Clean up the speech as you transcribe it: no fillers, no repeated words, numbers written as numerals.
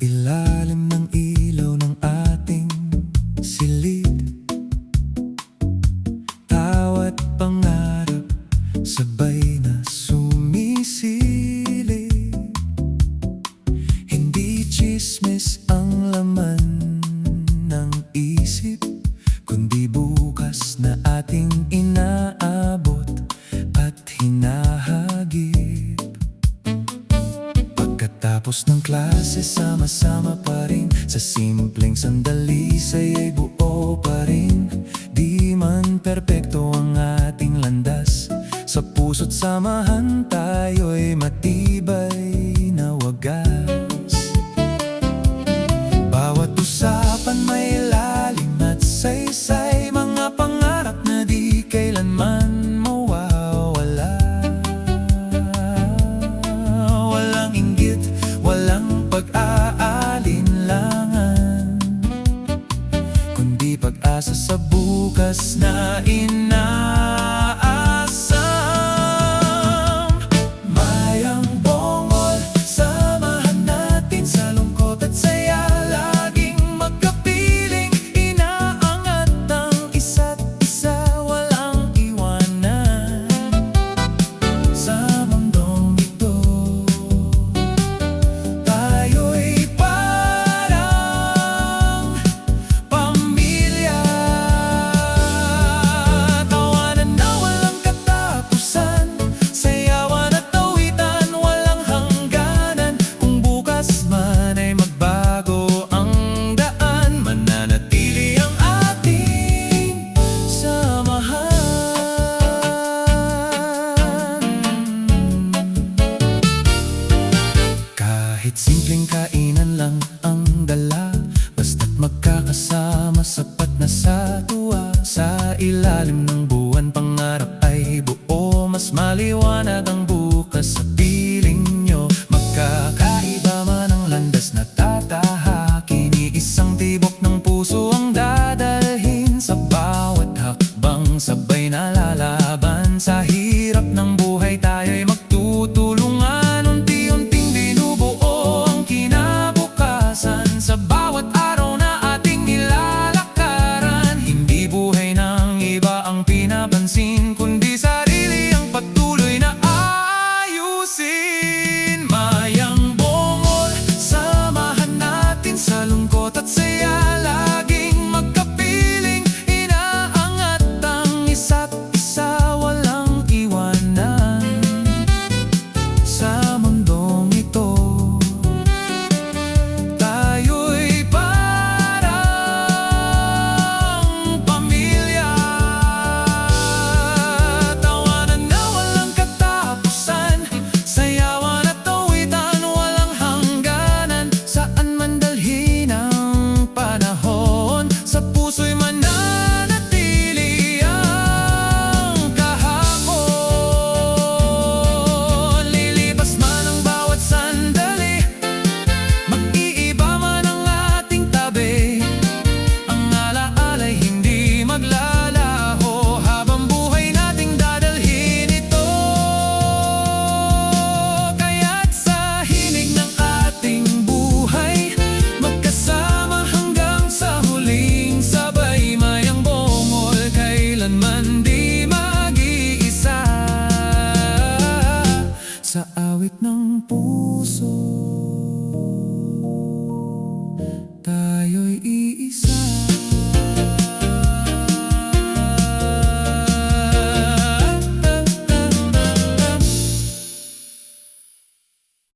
ilalim ng ilaw ng ating silid, bawat pangarap sabay na sumisilip. Hindi tsismis ang laman ng isip, kundi bukas na ating inaabot at hinahagip. Pagkatapos ng klase, sama-sama pa rin sa simpleng sandali, saya'y buo pa rin. Di man perpekto ang ating landas, sa puso't samahan tayo'y matibay na wagas. Bawat usapan may lalim at saysay, mga pangarap na di kailanman mawawala. Walang inggit, walang pag-aalinlangan, kundi pag-asa sa bukas na inaasam. Mayang bongol, samahan natin sa lungkot at saya, laging magkapiling, inaangat ang isa't isa, walang iwanan. Sa mundong ito, tayo'y parang pamilya. Tawanan na walang katapusan, sayawan at tawitan, walang hangganan. Kung bukas man ay magbago ang daan, mananatili ang ating samahan. Kahit simpleng kainan lang ang dala, basta't magkakasama, sapat na sa tuwa. Sa ilalim ng buwan, pangarap ay buo, mas maliwanag ang bukas sa piling nyo. Magkakaiba man ang landas na tatahakin, iisang tibok ng puso ang dadalhin. Sa bawat hakbang sabay na lalaban, sa hirap ng buhay tayo'y magtutulungan. Unti-unting binubuo ang kinabukasan, sa bawat araw na ating nilalakaran. Hindi buhay ng iba ang pinapansin, kundi sarili ang patuloy na ayusin. Mayang bongol, samahan natin sa lungkot at saya, laging magkapiling, inaangat ang isa't isa, walang iwanan. Sa mundong ito, tayo'y parang pamilya. Tawanan na walang katapusan, sayawan at tawitan, walang hangganan. Saan man dalhin ang panahon, sa puso'y mananatili ang kahapon. Lilipas man ang bawat sandali, mag-iiba man ang ating tabi, ang alaala'y hindi maglalaho, habang buhay nating dadalhin ito. Kaya't sa hinig ng ating buhay, magkasama hanggang sa huling sabay. Mayang bongol, kailanman